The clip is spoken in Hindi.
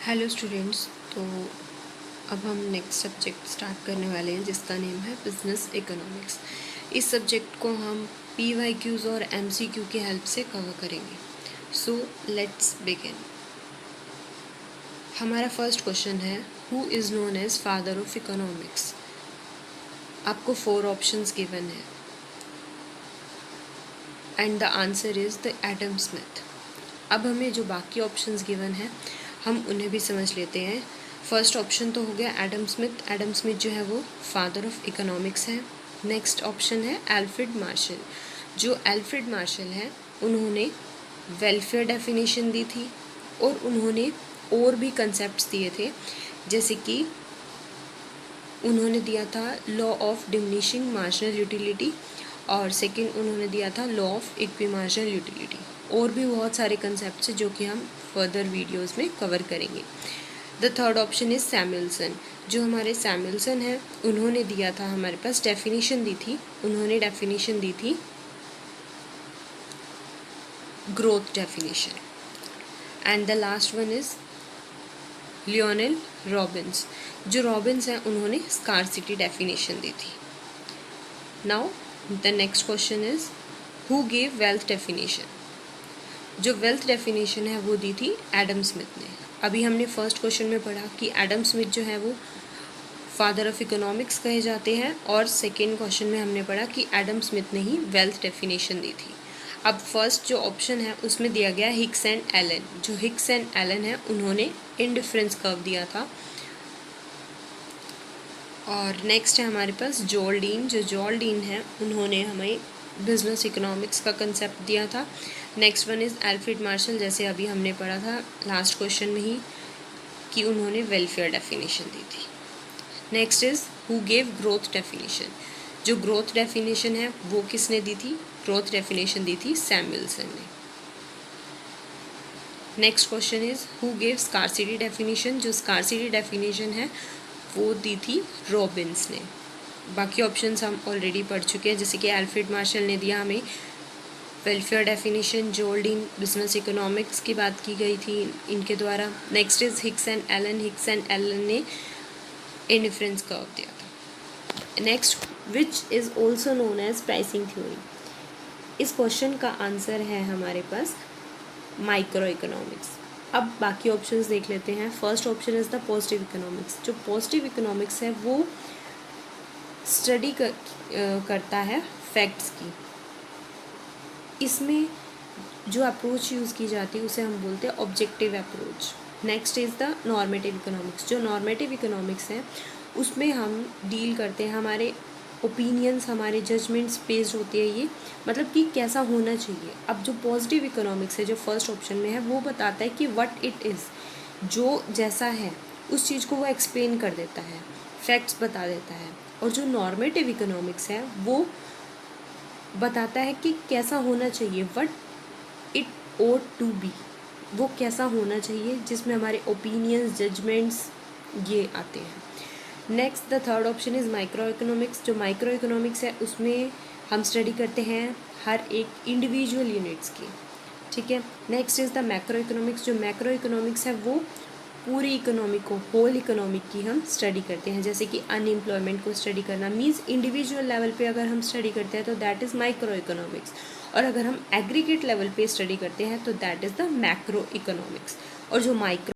Hello students. तो अब हम नेक्स्ट सब्जेक्ट स्टार्ट करने वाले हैं जिसका नेम है बिजनेस इकोनॉमिक्स। इस सब्जेक्ट को हम PYQs और MCQ की हेल्प से कवर करेंगे। So let's begin. हमारा फर्स्ट क्वेश्चन है, who is known as father of economics. आपको 4 ऑप्शंस गिवन है and the answer is the Adam Smith. अब हमें जो बाकी ऑप्शंस गिवन है हम उन्हें भी समझ लेते हैं। फर्स्ट ऑप्शन तो हो गया एडम स्मिथ। एडम स्मिथ जो है वो फादर ऑफ इकोनॉमिक्स है। नेक्स्ट ऑप्शन है एल्फ्रेड मार्शल। जो एल्फ्रेड मार्शल है उन्होंने वेलफेयर डेफिनेशन दी थी और उन्होंने और भी कंसेप्ट्स दिए थे, जैसे कि उन्होंने दिया था law of diminishing marginal utility और सेकंड उन्होंने दिया था लॉ ऑफ इक्विमार्जिनल यूटिलिटी। और भी बहुत सारे कंसेप्ट्स हैं जो कि हम फर्दर वीडियोस में कवर करेंगे। The third option is Samuelson. जो हमारे सैमुअलसन है उन्होंने दिया था, हमारे पास डेफिनेशन दी थी, उन्होंने डेफिनेशन दी थी growth definition. And the last one is Lionel Robins. जो रॉबिन्स हैं उन्होंने स्कार्सिटी डेफिनेशन दी थी। Now the next question is who gave wealth definition. जो वेल्थ डेफिनेशन है वो दी थी एडम स्मिथ ने। अभी हमने फर्स्ट क्वेश्चन में पढ़ा कि एडम स्मिथ जो है वो फादर ऑफ इकोनॉमिक्स कहे जाते हैं और सेकेंड क्वेश्चन में हमने पढ़ा कि एडम स्मिथ ने ही वेल्थ डेफिनेशन दी थी। अब फर्स्ट जो ऑप्शन है उसमें दिया गया हिक्स एंड एलन। जो हिक्स एंड एलन है उन्होंने इंडिफरेंस कर्व दिया था। और नेक्स्ट है हमारे पास जॉल्डीन। जो जॉल्डीन है उन्होंने हमें बिजनेस इकोनॉमिक्स का कंसेप्ट दिया था। Next one is Alfred Marshall, जैसे अभी हमने पढ़ा था लास्ट क्वेश्चन में ही कि उन्होंने वेलफेयर डेफिनेशन दी थी। Next is who gave growth definition. जो ग्रोथ डेफिनेशन है वो किसने दी थी? ग्रोथ डेफिनेशन दी थी सैमुअलसन ने। Next question is who gave scarcity definition. जो स्कार्सिटी डेफिनेशन है वो दी थी रॉबिन्स ने। बाकी ऑप्शंस हम ऑलरेडी पढ़ चुके हैं, जैसे कि एल्फ्रेड मार्शल ने दिया हमें वेलफेयर डेफिनेशन, जॉल्डीन बिजनेस इकोनॉमिक्स की बात की गई थी इनके द्वारा। Next is Hicks and Allen. Hicks and Allen ने इंडिफरेंस कर्व दिया था। Next, which is also known as pricing theory. इस क्वेश्चन का आंसर है हमारे पास माइक्रो इकोनॉमिक्स। अब बाकी ऑप्शंस देख लेते हैं। First option is the positive economics. जो पॉजिटिव इकोनॉमिक्स है वो स्टडी करता है फैक्ट्स की। इसमें जो अप्रोच यूज़ की जाती है उसे हम बोलते हैं objective approach. Next is the normative economics. जो नॉर्मेटिव इकोनॉमिक्स है उसमें हम डील करते हैं, हमारे ओपिनियंस, हमारे जजमेंट्स बेस्ड होती है ये, मतलब कि कैसा होना चाहिए। अब जो पॉजिटिव इकोनॉमिक्स है जो फर्स्ट ऑप्शन में है वो बताता है कि व्हाट इट इज़, जो जैसा है उस चीज़ को वो एक्सप्लेन कर देता है, फैक्ट्स बता देता है। और जो नॉर्मेटिव इकोनॉमिक्स है वो बताता है कि कैसा होना चाहिए, what it ought to be, वो कैसा होना चाहिए, जिसमें हमारे ओपिनियंस, जजमेंट्स ये आते हैं। Next the third option is micro economics. जो माइक्रो इकोनॉमिक्स है उसमें हम स्टडी करते हैं हर एक इंडिविजुअल यूनिट्स की, ठीक है। Next is the macro economics. जो मैक्रो इकोनॉमिक्स है वो पूरी इकोनॉमी को, होल इकोनॉमी की हम स्टडी करते हैं, जैसे कि अनएम्प्लॉयमेंट को स्टडी करना मीन्स इंडिविजुअल लेवल पे अगर हम स्टडी करते हैं तो दैट इज़ माइक्रो इकोनॉमिक्स, और अगर हम एग्रीगेट लेवल पे स्टडी करते हैं तो that is the macro economics. और जो माइक्रो